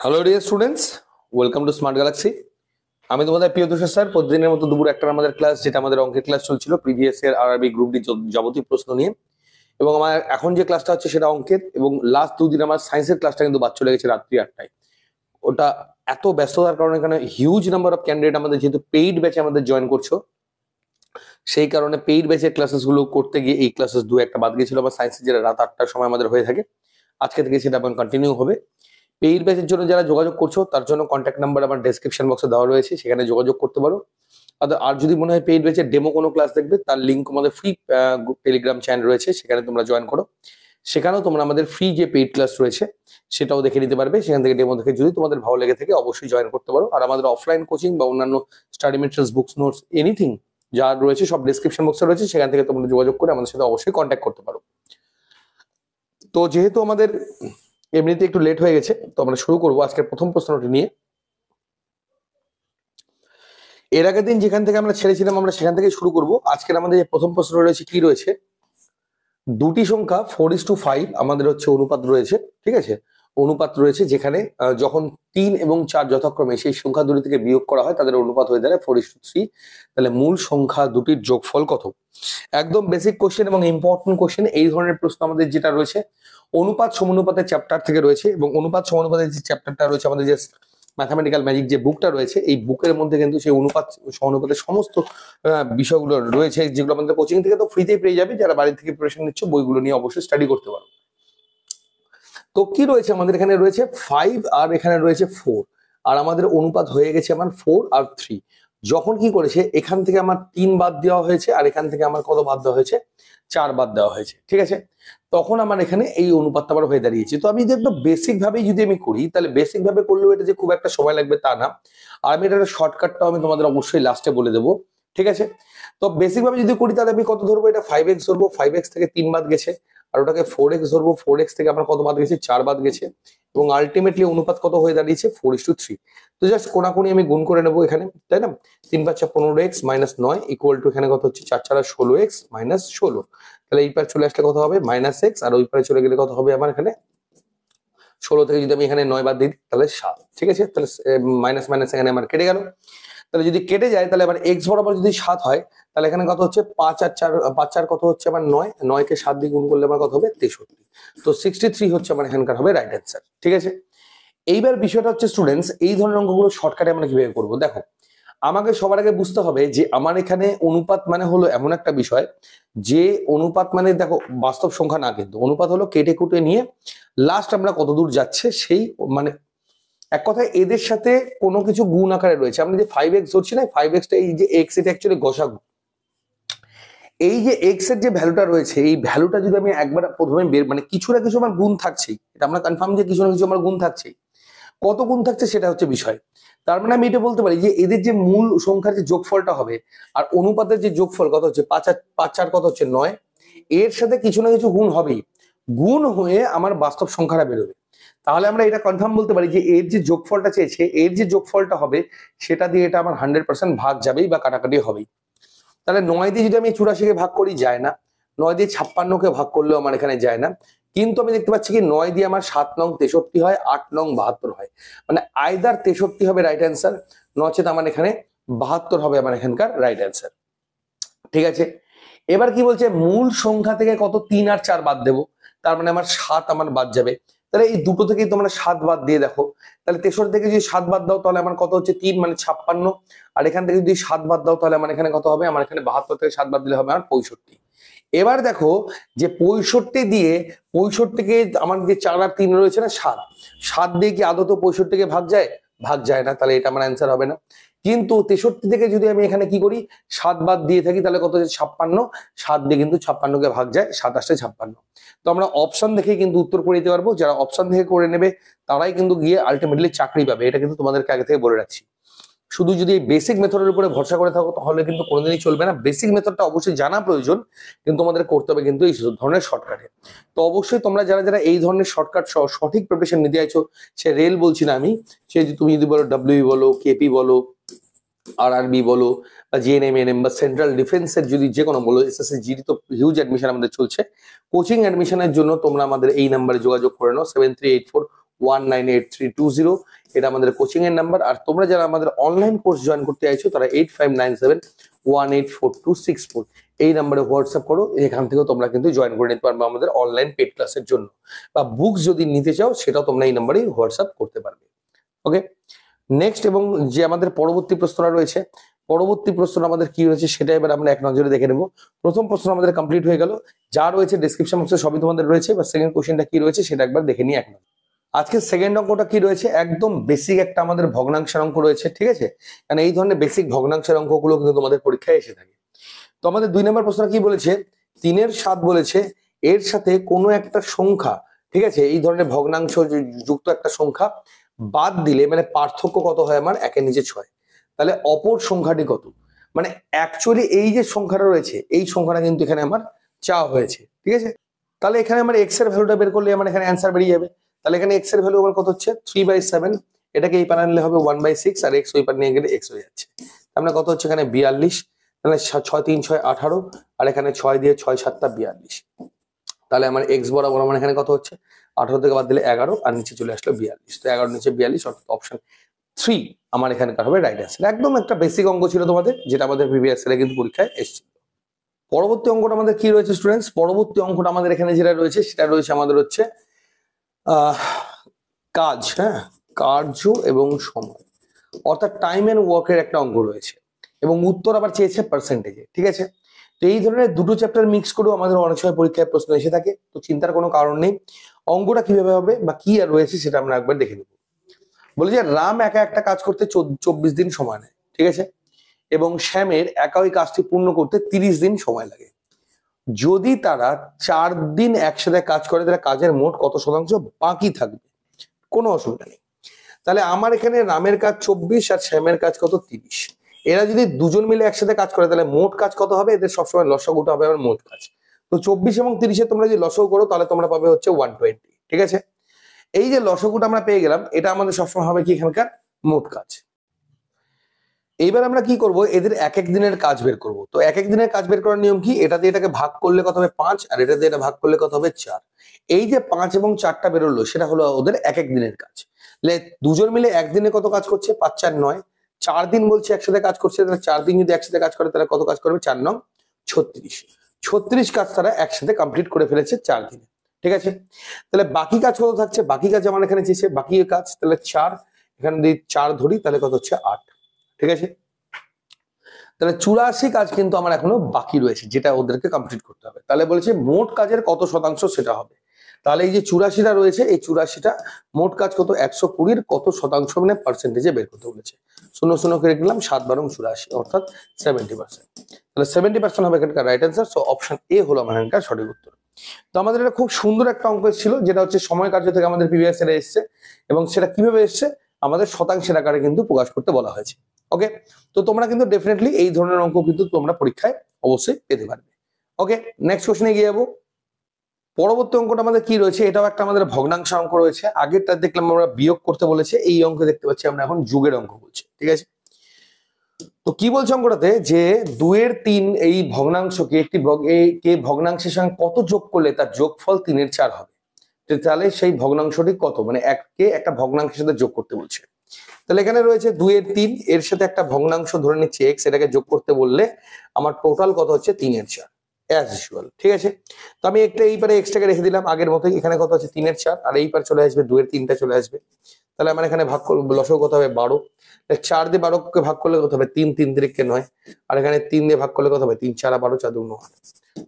Hello dear students, welcome to smart Galaxy. আমি তোমাদের প্রিয় তুষার স্যার। প্রতিদিনের মতো দুপুর একটা আমাদের ক্লাস, যেটা আমাদের অঙ্কের ক্লাস চলছিল previous year RRB group D যাবতীয় প্রশ্ন নিয়ে। এবং আমার এখন যে ক্লাসটা হচ্ছে সেটা অঙ্কের, এবং লাস্ট দুদিন আমার সায়েন্সের ক্লাসটা কিন্তু বাদ চলে গেছে রাত্রি 8টায়। ওটা এত ব্যস্ততার কারণে, এখানে হিউজ নাম্বার অফ ক্যান্ডিডেট আমাদের যেহেতু পেইড ব্যাচে আমাদের জয়েন করছো, সেই কারণে পেইড ব্যাচের ক্লাসেস গুলো করতে গিয়ে এই ক্লাসেস দু একটা বাদ গেছিল আমার সায়েন্সের, যেটা রাত 8টার সময় আমাদের হয়ে থাকে। আজকে থেকে সেটা আমার কন্টিনিউ হবে। পেইড ব্যাচের জন্য যারা যোগাযোগ করছো তার জন্য কন্ট্যাক্ট নাম্বার আমার ডেসক্রিপশন বক্সে দেওয়া রয়েছে, সেখানে যোগাযোগ করতে পারো। আর যদি মনে হয় পেইড ব্যাচের ডেমো কোনো ক্লাস দেখবে, তার লিঙ্ক আমাদের ফ্রি টেলিগ্রাম চ্যানেল রয়েছে, সেখানে তোমরা জয়েন করো। সেখানেও তোমরা আমাদের ফ্রি যে পেইড ক্লাস রয়েছে সেটাও দেখে নিতে পারবে। সেখান থেকে ডেমো দেখে যদি তোমাদের ভালো লেগে থাকে অবশ্যই জয়েন করতে পারো। আর আমাদের অফলাইন কোচিং বা অন্যান্য study materials, books, notes, anything যা রয়েছে সব ডেসক্রিপশন বক্সে রয়েছে, সেখান থেকে তোমরা যোগাযোগ করে আমাদের সাথে অবশ্যই কন্ট্যাক্ট করতে পারো। তো যেহেতু আমাদের এমনিতে একটু লেট হয়ে গেছে, তো আমরা শুরু করবো আজকের প্রথম প্রশ্নটি নিয়ে। এর আগের দিন যেখান থেকে আমরা ছেড়েছিলাম আমরা সেখান থেকে শুরু করব। আজকের আমাদের যে প্রথম প্রশ্ন রয়েছে, কি রয়েছে, দুটি সংখ্যা 4:5 আমাদের হচ্ছে অনুপাত রয়েছে, ঠিক আছে, অনুপাত রয়েছে, যেখানে যখন 3 এবং 4 যথাক্রমে সেই সংখ্যা দুটি থেকে বিয়োগ করা হয় তাদের অনুপাত হয়ে দাঁড়ায় 4:3। তাহলে মূল সংখ্যা দুটির যোগফল কত? একদম বেসিক কোশ্চেন এবং ইম্পর্টেন্ট কোশ্চেন। এই ধরনের প্রশ্ন আমাদের যেটা রয়েছে অনুপাত সমানুপাতের চ্যাপ্টার থেকে রয়েছে, এবং অনুপাত সমানুপাতের যে চ্যাপ্টারটা রয়েছে আমাদের যে ম্যাথামেটিক্যাল ম্যাজিক যে বুকটা রয়েছে, এই বুকের মধ্যে কিন্তু সেই অনুপাত সমানুপাতের সমস্ত বিষয়গুলো রয়েছে, যেগুলো আমাদের কোচিং থেকে তো ফ্রিতেই পেয়ে যাবে। যারা বাড়ি থেকে প্রিপারেশন নিচ্ছ বইগুলো নিয়ে অবশ্যই স্টাডি করতে পারো। তো কি রয়েছে আমাদের এখানে রয়েছে 5 আর এখানে রয়েছে 4, আর আমাদের অনুপাত হয়ে গেছে আমার 4 আর 3। যখন কি করেছে, এখান থেকে আমার 3 বাদ দেওয়া হয়েছে, আর এখান থেকে আমার কত বাদ দেওয়া হয়েছে, 4 বাদ দেওয়া হয়েছে, ঠিক আছে। তখন আমার এখানে এই অনুপাতটা আবার হয়ে দাঁড়িয়েছে। তো আমি যদি একদম বেসিক ভাবে যদি আমি করি, তাহলে বেসিক ভাবে করলেও এটা যে খুব একটা সময় লাগবে তা না। আর আমি এটার শর্টকাটটাও আমি তোমাদের অবশ্যই লাস্টে বলে দেবো, ঠিক আছে। তো বেসিক ভাবে যদি করি তাহলে আমি কত ধরবো, এটা 5x ধরবো, 5x থেকে 3 বাদ গেছে, আর ওটাকে 4x ধরবো, 4x থেকে আমার কত বাদ গেছে, 4 বাদ গেছে, এবং আলটিমেটলি অনুপাত কত হয়ে দাঁড়িয়েছে 4:3। তো জাস্ট কোনাকুনি আমি গুণ করে নেবো এখানে, তাই না। 3 5 15x মাইনাস 9 ইকুয়াল টু এখানে কত হচ্ছে 4 4 16x মাইনাস 16। তাহলে এই পারে চলে আসলে কত হবে মাইনাস x, আর ওই পারে চলে গেলে কত হবে আমার এখানে 16 থেকে যদি আমি এখানে 9 বাদ দিই তাহলে 7, ঠিক আছে। তাহলে মাইনাস মাইনাস এখানে আমার কেটে গেল। তাহলে যদি কেটে যায় তাহলে আবার x বরাবর যদি 7 হয়, তাহলে এখানে কত হচ্ছে 5 আর 4, 5 4 কত হচ্ছে আমার 9, 9 কে 7 দিয়ে গুণ করলে আমার কত হবে 63। তো 63 হচ্ছে আমার এখানকার হবে রাইট অ্যান্সার, ঠিক আছে। এইবার বিষয়টা হচ্ছে স্টুডেন্টস, এই ধরনের অঙ্কগুলো শর্টকাটে আমরা কিভাবে করবো, দেখো আমাকে সবার আগে বুঝতে হবে যে আমার এখানে অনুপাত মানে হলো এমন একটা বিষয়, যে অনুপাত মানে দেখো বাস্তব সংখ্যা না, কিন্তু অনুপাত হলো কেটে কুটে নিয়ে লাস্ট আমরা কত দূর যাচ্ছে সেই, মানে এক কথায় এদের সাথে কোনো কিছু গুণ আকারে রয়েছে। আমরা যে 5x ধরছি না, 5x টা এই যে x, এটা অ্যাকচুয়ালি গসাগু। এই যে x এর যে ভ্যালুটা রয়েছে, এই ভ্যালুটা যদি আমি একবার প্রথমে মানে কিছু না কিছু আমার গুণ থাকছেই, এটা আমরা কনফার্ম যে কিছু না কিছু আমার গুণ থাকছেই। কত গুণ থাকছে সেটা হচ্ছে বিষয়। তার মানে আমি এটা বলতে পারি যে এদের যে মূল সংখ্যার যে যোগফলটা হবে, আর অনুপাতের যে যোগফল কত হচ্ছে 5 আর 5 4 কত হচ্ছে 9, এর সাথে কিছু না কিছু গুণ হবেই, গুণ হয়ে আমার বাস্তব সংখ্যাটা বেরোবে। তাহলে আমরা এটা কনফার্ম বলতে পারি যে এর যে যোগফলটা চেয়েছে, এর যে যোগফলটা হবে সেটা দিয়ে এটা আমার 100% ভাগ যাবেই বা কাটাকাটি হবেই। তাহলে 9 দিয়ে যদি আমি 84 কে ভাগ করি যায় না, 9 দিয়ে 56 কে ভাগ করলেও আমার এখানে যায় না, কিন্তু আমি দেখতে পাচ্ছি কি 9 দিয়ে আমার 7 নং 63 হয়, 8 নং 72 হয়, মানে আইদার 63 হবে রাইট অ্যান্সার, নচেত আমার এখানে 72 হবে আমার এখানকার রাইট অ্যান্সার, ঠিক আছে। এবার কি বলছে, মূল সংখ্যা থেকে কত 3 আর 4 বাদ দেবো, তার মানে আমার 7 আমার বাদ যাবে। তাহলে এই দুটো থেকেই তোমরা 7 বাদ দিয়ে দেখো, তাহলে 63 থেকে যদি 7 বাদ দাও তাহলে আমার কত হচ্ছে 3 মানে 56, আর এখান থেকে যদি 7 বাদ দাও তাহলে আমার এখানে কত হবে, আমার এখানে 72 থেকে 7 বাদ দিলে হবে আমার 65। এবার দেখো যে 65 দিয়ে 65কে আমার যে 4 আর 3 রয়েছে না 7, 7 দিয়ে কি আদৌ 65কে ভাগ যায়, ভাগ যায় না, তাহলে এটা আমার অ্যান্সার হবে না। কিন্তু 63 থেকে যদি আমি এখানে কি করি 7 বাদ দিয়ে থাকি তাহলে কত হচ্ছে 56, 7 দিয়ে কিন্তু 56কে ভাগ যায়, 27 56। তো আমরা অপশন দেখে কিন্তু উত্তর করে দিতে পারবো, যারা অপশন দেখে করে নেবে তারাই কিন্তু গিয়ে আলটিমেটলি চাকরি পাবে, এটা কিন্তু তোমাদেরকে আগে থেকে বলে রাখছি। শুধু যদি এই বেসিক মেথডের উপরে ভরসা করে থাকো তাহলে কিন্তু কোনোদিনই চলবে না। বেসিক মেথডটা অবশ্যই জানা প্রয়োজন, কিন্তু তোমাদের করতে হবে কিন্তু এই ধরনের শর্টকাটে। তো অবশ্যই তোমরা যারা যারা এই ধরনের শর্টকাট সঠিক প্রিপারেশন নিতে চাইছো, সে রেল বলছি না আমি, সে তুমি যদি বলো ডব্লিউ বলো, কেপি বলো, আরআরবি বলো, বা জিএনএম এনএম বা সেন্ট্রাল ডিফেন্সের যদি যে কোনো বলো, এসএসসি জিডি তো হিউজ অ্যাডমিশন আমাদের চলছে। কোচিং অ্যাডমিশনের জন্য তোমরা আমাদের এই নাম্বারে যোগাযোগ করে নাও 7384 198320। এটা আমাদের কোচিং এর নাম্বার। আর তোমরা যারা আমাদের অনলাইন কোর্স জয়েন করতে চাইছো তারা 8597184264 এই নাম্বারে হোয়াটসঅ্যাপ করো। এখান থেকেও তোমরা কিন্তু জয়েন করে নিতে পারবে আমাদের অনলাইন পেড ক্লাসের জন্য, বা বুকস যদি নিতে চাও সেটাও তোমরা এই নাম্বারেই হোয়াটসঅ্যাপ করতে পারবে। ওকে, নেক্সট এবং যে আমাদের পরবর্তী প্রশ্নটা রয়েছে, পরবর্তী প্রশ্ন আমাদের কি রয়েছে সেটা এবার আমরা এক নজরে দেখে নেব। প্রথম প্রশ্ন আমাদের কমপ্লিট হয়ে গেল, যা রয়েছে ডেসক্রিপশন বক্সে সবই তোমাদের রয়েছে। বা সেকেন্ড কোশ্চেনটা কি রয়েছে সেটা একবার দেখে নিই এক নজরে। আজকে সেকেন্ড অঙ্কটা কি রয়েছে, একদম বেসিক একটা আমাদের ভগ্নাংশের অঙ্ক রয়েছে, ঠিক আছে? কারণ এই ধরনের বেসিক ভগ্নাংশের অঙ্কগুলো কিন্তু তোমাদের পরীক্ষায় এসে থাকে। তো আমাদের 2 নম্বর প্রশ্ন কি বলেছে, 3/7 বলেছে, এর সাথে কোনো একটা সংখ্যা, ঠিক আছে, এই ধরনের ভগ্নাংশ যুক্ত একটা সংখ্যা বাদ দিলে মানে পার্থক্য কত হয় আমার 1 এর নিচে 6। তাহলে অপর সংখ্যাটি কত? মানে অ্যাকচুয়ালি এই যে সংখ্যাটা রয়েছে এই সংখ্যাটা কিন্তু এখানে আমার চাওয়া হয়েছে, ঠিক আছে? তাহলে এখানে আমার এক্স এর ভ্যালুটা বের করলে আমার এখানে অ্যান্সার বেরিয়ে যাবে। তাহলে এখানে এক্স এর ভ্যালু আমার কত হচ্ছে 3/7, এটাকে এই পারে আনলে হবে 1/6, আর এক্স ওই পারে নিয়ে গেলে এক্স হয়ে যাচ্ছে। আমরা কত হচ্ছে এখানে 42, তাহলে 6 3 6 18, আর এখানে 6 দিয়ে 6 7 42। তাহলে আমার এক্স বরাবর আমার এখানে কত হচ্ছে 18 থেকে বাদ দিলে 11, আর নিচে চলে আসলো 42। তো 11 নিচে 42, অর্থাৎ অপশন 3 আমার এখানকার হবে রাইট অ্যান্সার। একদম একটা বেসিক অঙ্ক ছিল তোমাদের, যেটা আমাদের প্রিভিয়াস ইয়ারে কিন্তু পরীক্ষায় এসেছিল। পরবর্তী অঙ্কটা আমাদের কি রয়েছে স্টুডেন্টস, পরবর্তী অঙ্কটা আমাদের এখানে যেটা রয়েছে সেটা রয়েছে আমাদের হচ্ছে কাজ, হ্যাঁ, কার্য এবং সময়, অর্থাৎ টাইম এন্ড ওয়ার্কের একটা অঙ্ক রয়েছে, এবং উত্তর আবার চেয়েছে পার্সেন্টেজে, ঠিক আছে? তো এই ধরনের দুটো চ্যাপ্টার মিক্স করেও আমাদের অনেক সময় পরীক্ষায় প্রশ্ন এসে থাকে, তো চিন্তার কোনো কারণ নেই। অঙ্কটা কিভাবে হবে বা কি আর রয়েছে সেটা আমরা একবার দেখে নেব। বলে যে রাম একা একটা কাজ করতে 24 দিন সময় নেয়, ঠিক আছে, এবং শ্যামের একা ওই কাজটি পূর্ণ করতে 30 দিন সময় লাগে। যদি তারা 4 দিন একসাথে কাজ করে তাহলে কাজের মোট কত শতাংশ বাকি থাকবে? কোনো অসুবিধা নেই। তাহলে আমার এখানে রামের কাজ 24 আর শ্যামের কাজ কত 30। এরা যদি দুজন মিলে একসাথে কাজ করে তাহলে মোট কাজ কত হবে? এদের সবসময় লসাগুটা হবে আমার মোট কাজ। তো 24 এবং 30 তোমরা যদি লসাগু করো তাহলে তোমরা পাবে হচ্ছে 120, ঠিক আছে? এই যে লসাগুটা আমরা পেয়ে গেলাম, এটা আমাদের সবসময় হবে কি এখানকার মোট কাজ। এইবার আমরা কি করব, এদের এক এক দিনের কাজ বের করব। তো এক এক দিনের কাজ বের করার নিয়ম কি, এটা দিয়ে এটাকে ভাগ করলে কত হবে 5, আর এটা দিয়ে এটা ভাগ করলে কত হবে 4। এই যে 5 এবং 4টা বেরোলো সেটা হলো ওদের এক এক দিনের কাজ। দুজন মিলে একদিনে কত কাজ করছে 5 4 9, 4 দিন বলছে একসাথে কাজ করছে, তাহলে 4 দিন যদি একসাথে কাজ করে তাহলে কত কাজ করবে 4 9 36। 36 কাজ তারা একসাথে কমপ্লিট করে ফেলেছে 4 দিনে, ঠিক আছে? তাহলে বাকি কাজ কত থাকছে, বাকি কাজ আমার এখানে চেয়েছে বাকি কাজ, তাহলে 4, এখানে যদি 4 ধরি তাহলে কত হচ্ছে 8, ঠিক আছে? তাহলে 84 কাজ কিন্তু আমার এখনো বাকি রয়েছে যেটা ওদেরকে কমপ্লিট করতে হবে। তাহলে বলেছে মোট কাজের কত শতাংশ সেটা হবে। তাহলে এই যে 84টা রয়েছে, এই 84টা মোট কাজ কত 120-র কত শতাংশ মানে পার্সেন্টেজে বের করতে বলেছে। 0 0 করে দিলাম, 7 12 84, অর্থাৎ 70%। তাহলে 70% হবে এখানকার right answer. So option A হলো আমার এখানকার সঠিক উত্তর। তো আমাদের এটা খুব সুন্দর একটা অঙ্ক ছিল, যেটা হচ্ছে সময় কার্য থেকে আমাদের প্রিভিয়াস ইয়ারে এসেছে, এবং সেটা কিভাবে এসেছে আমাদের শতাংশের আকারে কিন্তু প্রকাশ করতে বলা হয়েছে। ওকে, তো তোমরা কিন্তু ডেফিনেটলি এই ধরনের অঙ্ক কিন্তু তোমরা পরীক্ষায় অবশ্যই পেতে পারবে। ওকে, নেক্সট কোশ্চেনে গিয়ে যাবো। পরবর্তী অঙ্কটা আমাদের কি রয়েছে, এটাও একটা আমাদের ভগ্নাংশ অঙ্ক রয়েছে। আগেরটা দেখলাম আমরা বিয়োগ করতে বলেছে, এই অঙ্ক দেখতে পাচ্ছি আমরা এখন যোগের অঙ্ক বলছে, ঠিক আছে? তো কি বলছে অঙ্কটাতে, যে 2 এর 3 এই ভগ্নাংশকে একটি ভগ্নাংশের সঙ্গে কত যোগ করলে তার যোগফল 3 এর 4 হবে। তাহলে সেই ভগ্নাংশটি কত, মানে একটা ভগ্নাংশের সাথে যোগ করতে বলছে। তাহলে এখানে রয়েছে 2 এর 3, এর সাথে একটা ভগ্নাংশ ধরে নিচ্ছে x, এটাকে যোগ করতে বললে আমার টোটাল কত হচ্ছে 3 এর 4 অ্যাজ ইউজুয়াল, ঠিক আছে? তো আমি একটা এই পারে x টাকে রেখে দিলাম আগের মতোই, এখানে কত আছে 3 এর 4, আর এই পারে চলে আসবে 2 এর 3টা চলে আসবে। তাহলে আমার এখানে ভাগ করব, লসাগু কত হবে 12, 4 দিয়ে 12 কে ভাগ করলে কত হবে 3 3 3 9, আর এখানে 3 দিয়ে ভাগ করলে কত হবে 3 4 12 4 2 9,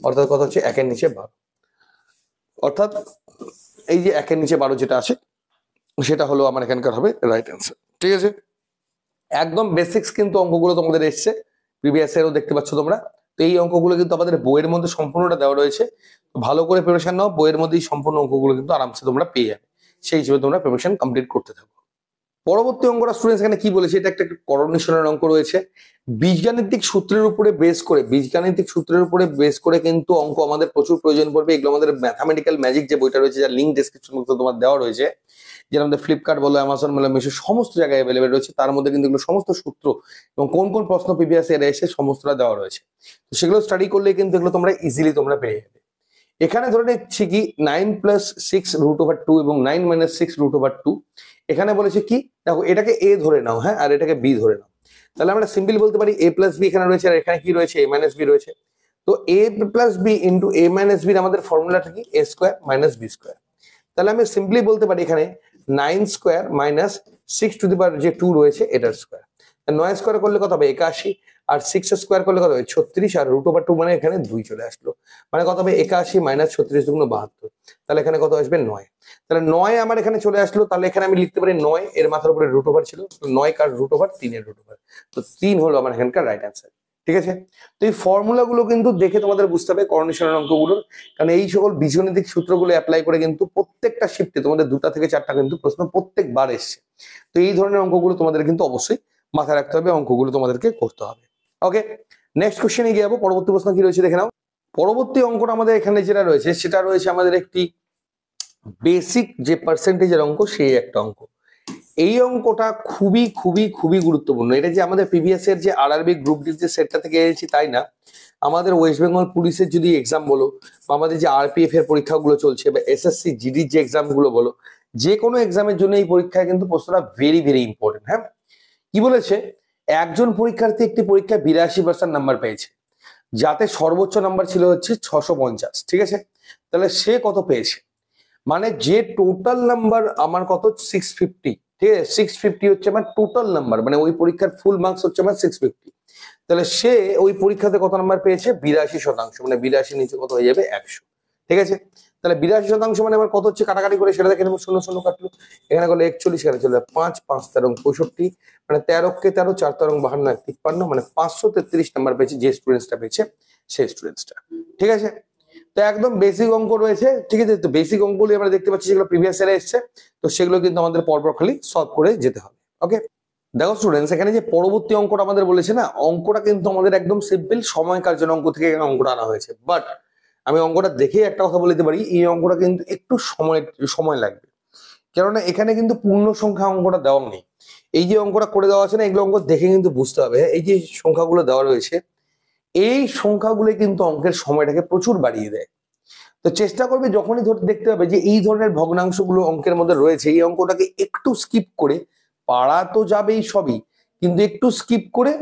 অর্থাৎ কত হচ্ছে 1 এর নিচে 12। অর্থাৎ এই যে 1 এর নিচে 12 যেটা আছে সেটা হলো আমার এখানকার হবে রাইট অ্যান্সার, ঠিক আছে? একদম বেসিক্স কিন্তু অঙ্কগুলো তোমাদের এসছে, প্রিভিয়াস ইয়ারও দেখতে পাচ্ছ তোমরা। তো এই অঙ্কগুলো কিন্তু আমাদের বইয়ের মধ্যে সম্পূর্ণটা দেওয়া রয়েছে, ভালো করে প্রিপারেশন নাও, বইয়ের মধ্যেই সম্পূর্ণ অঙ্কগুলো কিন্তু আরামসে তোমরা পেয়ে যাবে, সেই হিসেবে তোমরা প্রিপারেশন কমপ্লিট করতে থাকো। পরবর্তী অঙ্কটা স্টুডেন্টস এখানে কি বলেছে, এটা একটা করণীয় অঙ্ক রয়েছে। বীজগাণিতিক সূত্রের উপরে বেস করে কিন্তু অঙ্ক আমাদের প্রচুর প্রয়োজন পড়বে। এগুলো আমাদের ম্যাথামেটিক্যাল ম্যাজিক যে বইটা রয়েছে, যার লিঙ্ক ডেসক্রিপশন বক্সে তোমার দেওয়া রয়েছে, যেটা আমাদের ফ্লিপকার্ট বলো, অ্যামাজন বলো, মিশো সমস্ত জায়গায় অ্যাভেলেবেল রয়েছে। তার মধ্যে কিন্তু এগুলো সমস্ত সূত্র এবং কোন কোন প্রশ্ন প্রিভিয়াস ইয়ারে এসে সমস্তটা দেওয়া রয়েছে। তো সেগুলো স্টাডি করলে কিন্তু এগুলো তোমরা ইজিলি তোমরা পেয়ে যাবে। এখানে ধরে নিচ্ছি কি 9+6√2 এবং 9-6√2। এখানে বলেছে কি, দেখো এটাকে এ ধরে নাও, হ্যাঁ, আর এটাকে বি ধরে নাও। তাহলে আমরা সিম্পলি বলতে পারি a প্লাস বি এখানে রয়েছে, আর এখানে কি রয়েছে, a মাইনাস বি রয়েছে। তো a plus B into a minus B আমাদের ফর্মুলাটা কি, a square minus B square. তাহলে আমি সিম্পলি বলতে পারি এখানে 9 স্কোয়ার মাইনাস 6 যে 2 রয়েছে এটার স্কোয়ার। 9 স্কোয়ার করলে কত হবে 81, আর 6 স্কোয়ার করলে কত হবে 36, আর √2 মানে এখানে 2 চলে আসলো, মানে কত হবে 81 মাইনাস 36 × 72। তাহলে এখানে কত আসবে 9। তাহলে 9 আমার এখানে চলে আসলো। তাহলে এখানে আমি লিখতে পারি 9 এর মাথার উপরে √2 ছিল, 9 কার √2 3 এর √2, তো 3 হলো আমার এখানকার রাইট অ্যান্সার। ঠিক আছে, তো এই ফর্মুলা গুলো কিন্তু দেখে তোমাদের বুঝতে হবে করোনেশনের অঙ্কগুলোর, কারণ এই সকল বীজগণিতিক সূত্রগুলো অ্যাপ্লাই করে কিন্তু প্রত্যেকটা শিফটে তোমাদের 2টা থেকে 4টা কিন্তু প্রশ্ন প্রত্যেকবার এসছে। তো এই ধরনের অঙ্কগুলো তোমাদের কিন্তু অবশ্যই মাথায় রাখতে হবে, অঙ্কগুলো তোমাদেরকে করতে হবে। ওকে, নেক্সট কোশ্চেনে গিয়ে যাবো। পরবর্তী প্রশ্ন কি রয়েছে দেখে নাও। পরবর্তী অঙ্কটা আমাদের এখানে যেটা রয়েছে সেটা রয়েছে আমাদের একটি বেসিক যে পার্সেন্টেজের অঙ্ক, সেই একটা অঙ্ক। এই অঙ্কটা খুবই খুবই খুবই গুরুত্বপূর্ণ। এটা যে আমাদের প্রিভিয়াস এর যে আরআরবি গ্রুপ ডি যে সেটটা থেকে এসেছি তাই না, আমাদের ওয়েস্ট বেঙ্গল পুলিশের যদি এক্সাম বলো, বা আমাদের যে আরপিএফ এর পরীক্ষাগুলো চলছে, বা এসএসসি জিডির যে এক্সাম গুলো বলো, যে কোনো এক্সামের জন্য এই পরীক্ষায় কিন্তু প্রশ্নটা ভেরি ভেরি ইম্পর্টেন্ট। হ্যাঁ, কি বলেছে, একজন পরীক্ষার্থী একটি পরীক্ষায় 82% নাম্বার পেয়েছে, যাতে সর্বোচ্চ নাম্বার ছিল হচ্ছে 650। ঠিক আছে, তাহলে সে কত পেয়েছে, মানে যে টোটাল নাম্বার আমার কত 650। ঠিক আছে, 650 হচ্ছে আমার টোটাল নাম্বার, মানে ওই পরীক্ষার ফুল মার্কস হচ্ছে আমার 650। তাহলে সে ওই পরীক্ষাতে কত নাম্বার পেয়েছে, 82%, মানে 82 নিচে কত হয়ে যাবে 100। ঠিক আছে, তাহলে 82% মানে আমার কত হচ্ছে, কাটাকাটি করে সেটা দেখে নেবো। 0 0 কাটলো, এখানে করলে 41, এখানে চলে 5 5 13 65, মানে 13 কে 13 4 13 52 53, মানে 533 নাম্বার পেয়েছে যে স্টুডেন্টসটা পেয়েছে, সেই স্টুডেন্টসটা। ঠিক আছে, তো একদম বেসিক অঙ্ক রয়েছে। ঠিক আছে, তো বেসিক অঙ্কগুলি আমরা দেখতে পাচ্ছি যেগুলো প্রিভিয়াস ইয়ারে এসছে, তো সেগুলো কিন্তু আমাদের পরপর খালি সলভ করে যেতে হবে। ওকে, দেখো স্টুডেন্টস, এখানে যে পরবর্তী অঙ্কটা আমাদের বলেছে না, অঙ্কটা কিন্তু আমাদের একদম সিম্পল সময় কার্যের অঙ্ক থেকে এখানে অঙ্কটা আনা হয়েছে। বাট আমি অঙ্কটা দেখে একটা কথা বলতে পারি, এই অঙ্কটা কিন্তু একটু সময় লাগবে, কেননা এখানে কিন্তু পূর্ণ সংখ্যা অঙ্কটা দেওয়া নেই। এই যে অঙ্কটা করে দেওয়া আছে না, এগুলো অঙ্ক দেখে কিন্তু বুঝতে হবে। এই যে সংখ্যাগুলো দেওয়া রয়েছে, এই সংখ্যাগুলো কিন্তু অঙ্কের সময়টাকে প্রচুর বাড়িয়ে দেয়। তো চেষ্টা করবে যখনই দেখতে হবে যে এই ধরনের ভগ্নাংশগুলো অঙ্কের মধ্যে রয়েছে, এই অঙ্কটাকে একটু স্কিপ করে, পারা তো যাবেই সবই, কিন্তু একটু স্কিপ করে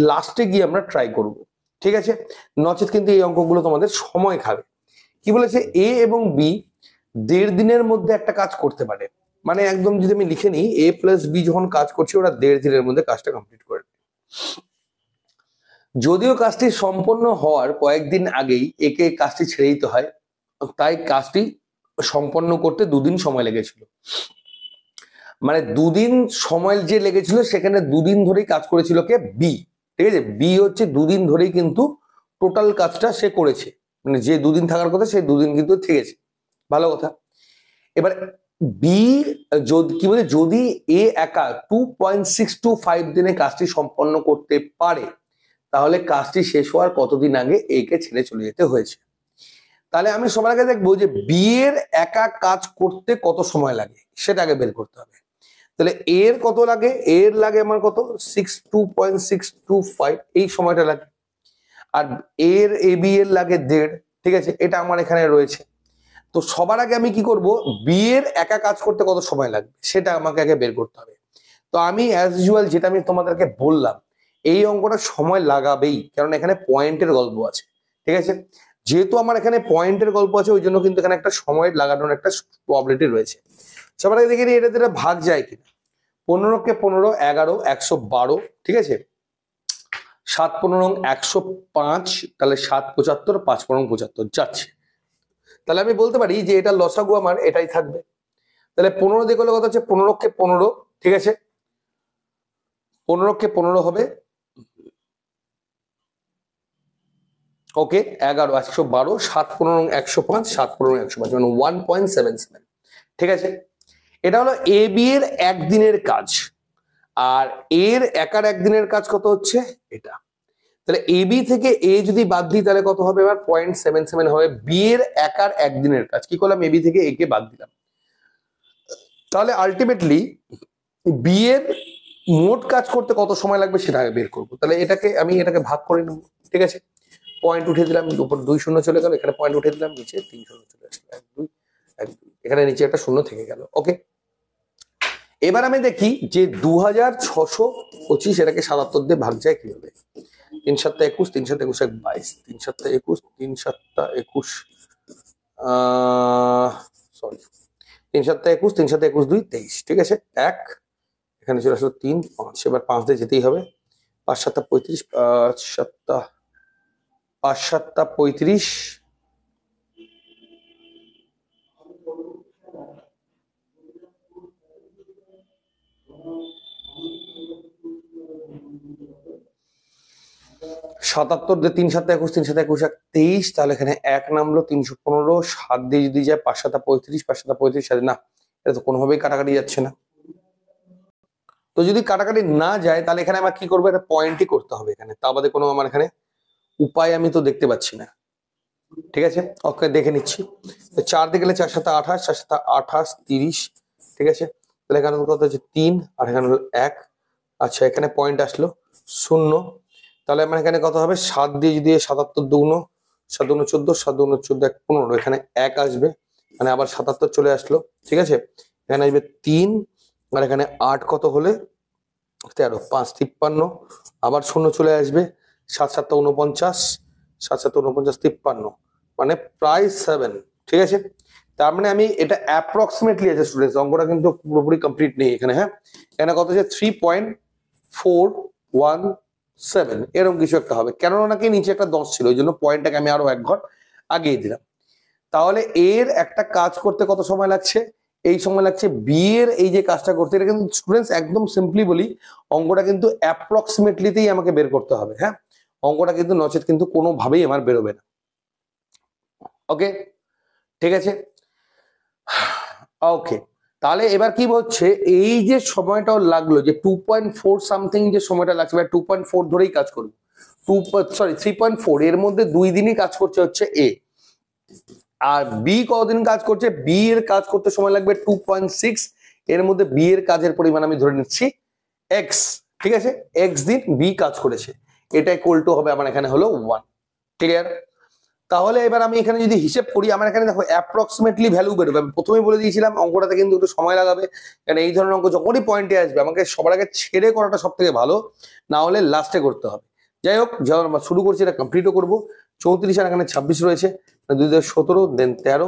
লাস্টে গিয়ে আমরা ট্রাই করব। ঠিক আছে, নচেত কিন্তু এই অঙ্কগুলো তোমাদের সময় খাবে। কি বলেছে, এ এবং বি 1.5 দিনের মধ্যে একটা কাজ করতে পারে, মানে একদম যদি আমি লিখে নিই, এ প্লাস বি যখন কাজ করছে, ওরা 1.5 দিনের মধ্যে কাজটা কমপ্লিট করে। যদিও কাজটি সম্পন্ন হওয়ার কয়েকদিন আগেই একে কাজটি ছেড়ে দিতে হয়, তাই কাজটি সম্পন্ন করতে 2 দিন সময় লেগেছিল। মানে 2 দিন সময় যে লেগেছিল, সেখানে 2 দিন ধরেই কাজ করেছিল কে, বি। ঠিক আছে, বি হচ্ছে 2 দিন ধরেই কিন্তু টোটাল কাজটা সে করেছে, মানে যে 2 দিন থাকার কথা সেই 2 দিন কিন্তু থেকেছে। ভালো কথা। এবার বি কি বলে, যদি এ একা 2.625 দিনে কাজটি সম্পন্ন করতে পারে, তাহলে কাজটি শেষ হওয়ার কতদিন আগে এ কে ছেড়ে চলে যেতে হয়েছে। তাহলে আমি সবার আগে দেখবো যে বি এর একা কাজ করতে কত সময় লাগে, সেটা আগে বের করতে হবে। তাহলে এর কত লাগে, এর লাগে আমার কত 2.625, এই সময়টা লাগে। আর এর এ বি এর লাগে 1.5। ঠিক আছে, এটা আমার এখানে রয়েছে। তো সবার আগে আমি কি করব, বি এর একা কাজ করতে কত সময় লাগবে সেটা আমাকে আগে বের করতে হবে। তো আমি অ্যাজ ইউজুয়াল যেটা আমি তোমাদেরকে বললাম, এই অঙ্কটা সময় লাগাবেই, কারণ এখানে পয়েন্টের গল্প আছে। ঠিক আছে, যেহেতু আমার এখানে পয়েন্টের গল্প আছে, ওই জন্য কিন্তু এখানে একটা সময় লাগানোর একটা প্রবাবিলিটি রয়েছে। সবার আগে দেখে নিই এটা ভাগ যায় কিনা। 15 কে 15, 11 112। ঠিক আছে, 7 15 105, তাহলে 7 75, 5 15 75 যাচ্ছে। তাহলে আমি বলতে পারি যে এটা লসাগু আমার এটাই থাকবে। তাহলে 15 দিয়ে করলে কত হচ্ছে, 15 কে 15। ঠিক আছে, 15 কে 15 হবে, ওকে, 11 112, 7 15 105, 7 15 105, মানে 1.77। ঠিক আছে, এটা হলো এ বি এর একদিনের কাজ, আর এর একার একদিনের কাজ কত হচ্ছে এটা। তাহলে এ বি থেকে এ যদি বাদ দিই, তাহলে কত হবে, এবার 0.77 হবে বি এর একার একদিনের কাজ। কি করলাম, এ বি থেকে এ কে বাদ দিলাম। তাহলে আলটিমেটলি বি এর মোট কাজ করতে কত সময় লাগবে সেটা বের করবো। তাহলে এটাকে ভাগ করে নেবো। ঠিক আছে, পয়েন্ট উঠে দিলাম, উপর 2 শূন্য চলে গেল, এখানে পয়েন্ট উঠে দিলাম, নিচে 3 শূন্য চলে আসলো, 1 2 1 2, এখানে নিচে একটা শূন্য থেকে গেল। ওকে, এবার আমি দেখি যে 2625 এটাকে 77 দিয়ে ভাগ যায় কিভাবে। 3 7 21, 3 7 21 22, 3 7 21, 3 7 21 সরি 3 7 21, 3 7 21 2 23, ঠিক আছে। 1 এখানে চলে আসলো 3 5, এবার 5 দিয়ে যেতেই হবে। 5 7 35, 5 7 35, 77 দিয়ে 3 7 21, 3 7 21 23, তাহলে এখানে 1 নামলো 315, 7 দিয়ে যদি যায় 5 7 35, 5 7 35 সাথে না, এটা তো কোনোভাবেই কাটাকাটি যাচ্ছে না। তো যদি কাটাকাটি না যায় তাহলে এখানে আমার কি করবো, এটা পয়েন্টই করতে হবে এখানে, তা বাদে কোনো আমার এখানে উপায় আমি তো দেখতে পাচ্ছি না। ঠিক আছে, ওকে দেখে নিচ্ছি। 4 দিয়ে গেলে 4 7 28, 4 7 28 30, ঠিক আছে। তাহলে এখানে কত হচ্ছে 3, আর এখানে হলো 1। আচ্ছা, এখানে পয়েন্ট আসলো 0, তাহলে আমার এখানে কত হবে, 7 দিয়ে যদি 77 দুগুণ 7 দুগুণ 14, 7 দুগুণ 14 1 15, এখানে 1 আসবে, মানে আবার 77 চলে আসলো, ঠিক আছে। এখানে আসবে 3, আর এখানে 8 কত হলে 13, 5 53, আবার 0 চলে আসবে, 7 7 49, 7 7 49 53, মানে প্রায় 7, ঠিক আছে। তার মানে আমি এটা অ্যাপ্রক্সিমেটলি আছে স্টুডেন্টস, অঙ্কটা কিন্তু পুরোপুরি কমপ্লিট নেই এখানে। হ্যাঁ, এখানে কত হচ্ছে 3.417 এরকম কিছু একটা হবে, কেননা নাকি নিচে একটা 10 ছিল, ওই জন্য পয়েন্টটাকে আমি আরো 1 ঘর আগিয়ে দিলাম। তাহলে এর একটা কাজ করতে কত সময় লাগছে, এই সময় লাগছে বি এর এই যে কাজটা করতে। এটা কিন্তু স্টুডেন্টস একদম সিম্পলি বলি, অঙ্কটা কিন্তু অ্যাপ্রক্সিমেটলিতেই আমাকে বের করতে হবে। হ্যাঁ, অঙ্কটা কিন্তু নচেত কিন্তু কোনোভাবেই আমার বেরোবে না। ওকে, ঠিক আছে। ওকে, তাহলে এবার কি হচ্ছে, এই যে সময়টাও লাগলো যে 2.4 সামথিং যে সময়টা লাগছে, 2.4 ধরেই কাজ করবো, 3.4, এর মধ্যে 2 দিনই কাজ করছে হচ্ছে এ, আর বি কতদিন কাজ করছে, বি এর কাজ করতে সময় লাগবে 2.6, এর মধ্যে বি এর কাজের পরিমাণ আমি ধরে নিচ্ছি এক্স, ঠিক আছে। এক্স দিন বি কাজ করেছে, এটা ইকুয়াল টু হবে আমার এখানে হলো 1, ক্লিয়ার। তাহলে এবার আমি এখানে যদি হিসেব করি, আমার এখানে দেখো অ্যাপ্রক্সিমেটলি ভ্যালু বেরোবে। আমি প্রথমেই বলে দিয়েছিলাম অঙ্কটাতে কিন্তু একটু সময় লাগাবে, কারণ এই ধরনের অঙ্ক যখনই পয়েন্টে আসবে আমাকে সবার আগে ছেড়ে করাটা সব থেকে ভালো, না হলে লাস্টে করতে হবে। যাই হোক, যখন আমরা শুরু করছি এটা কমপ্লিটও করবো। 34 আর এখানে 26 রয়েছে, 2 দিয়ে 17 দেন 13,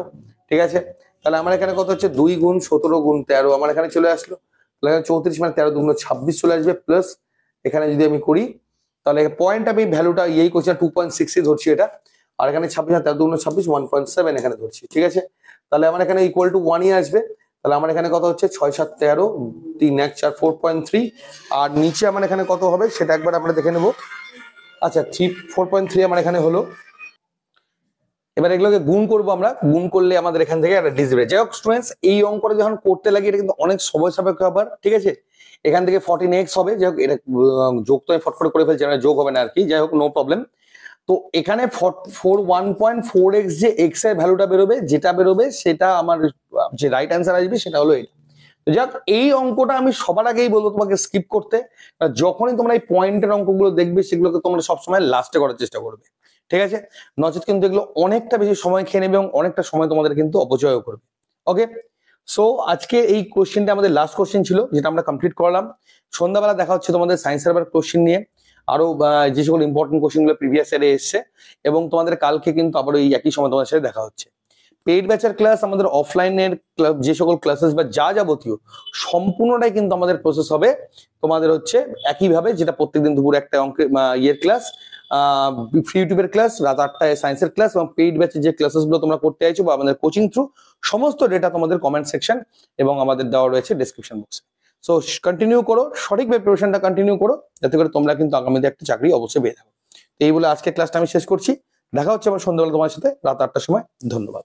ঠিক আছে। তাহলে আমার এখানে কত হচ্ছে 2 গুণ 17 গুণ 13 আমার এখানে চলে আসলো। তাহলে 34 মানে 13 দুগুণ 26 চলে আসবে, প্লাস এখানে যদি আমি করি তাহলে পয়েন্ট আমি ভ্যালুটা ইয়েই করছি 2.6 ধরছি এটা, আর এখানে 26 আর 13 দুগুণ 26, 1.7 এখানে ধরছি, ঠিক আছে। তাহলে আমার এখানে ইকুয়াল টু 1ই আসবে। তাহলে আমার এখানে কত হচ্ছে 6 7 13, 3 1 4, 4.3, আর নিচে আমার এখানে কত হবে সেটা একবার আমরা দেখে নেব। আচ্ছা, 4.3 আমার এখানে হলো। এবার এগুলোকে গুণ করবো আমরা, গুণ করলে আমাদের এখান থেকে একটা ডিজিট। যাই হোক স্টুডেন্টস, এই অঙ্কটা যখন করতে লাগে এটা কিন্তু অনেক সময় সাপেক্ষ ব্যাপার, ঠিক আছে। এখান থেকে 14x হবে, যাই হোক এটা যোগ তো আমি ফট করে ফেলছি, যোগ হবে না আর কি, যাই হোক নো প্রবলেম। তো এখানে 1.4x যে x এর ভ্যালুটা বেরোবে, যেটা বেরোবে সেটা আমার যে রাইট অ্যান্সার আসবে সেটা হলো এটা। তো যাক, এই অঙ্কটা আমি সবার আগেই বলবো তোমাকে স্কিপ করতে, যখনই তোমরা এই পয়েন্টের অঙ্কগুলো দেখবে সেগুলোকে তোমরা সবসময় লাস্টে করার চেষ্টা করবে, ঠিক আছে। নচেত কিন্তু এগুলো অনেকটা বেশি সময় খেয়ে নেবে এবং অনেকটা সময় তোমাদের কিন্তু অপচয়ও করবে। ওকে, সো আজকে এই কোশ্চেনটা আমাদের লাস্ট কোশ্চেন ছিল, যেটা আমরা কমপ্লিট করলাম। সন্ধ্যাবেলা দেখা হচ্ছে তোমাদের সায়েন্সের আবার কোশ্চেন নিয়ে, আরো যে সকল ইম্পর্টেন্ট কোশ্চেন গুলো প্রিভিয়াস ইয়ারে এসছে, এবং তোমাদের কালকে কিন্তু আবার এই একই সময় তোমাদের সাথে দেখা হচ্ছে। পেইড ব্যাচের ক্লাস, আমাদের অফলাইনের যে সকল ক্লাসেস বা যা যাবতীয় সম্পূর্ণটাই কিন্তু আমাদের প্রসেস হবে তোমাদের হচ্ছে একইভাবে, যেটা প্রত্যেকদিন দুপুর একটা অঙ্কের ইয়ের ক্লাস, ফ্রি ইউটিউবের ক্লাস, রাত 8টায় সায়েন্সের ক্লাস, এবং পেইড ব্যাচের যে ক্লাসেস গুলো তোমরা করতে চাইছো বা আমাদের কোচিং থ্রু, সমস্ত ডেটা তোমাদের কমেন্ট সেকশন এবং আমাদের দেওয়া রয়েছে ডেসক্রিপশন বক্সে। সো কন্টিনিউ করো, সঠিকভাবে প্রিপারেশনটা কন্টিনিউ করো, যাতে করে তোমরা কিন্তু আগামীতে একটা চাকরি অবশ্যই পেয়ে যাবে। তো এই বলে আজকে ক্লাসটা আমি শেষ করছি। দেখা হচ্ছে আবার সন্ধ্যাবেলা তোমার সাথে রাত 8টার সময়। ধন্যবাদ।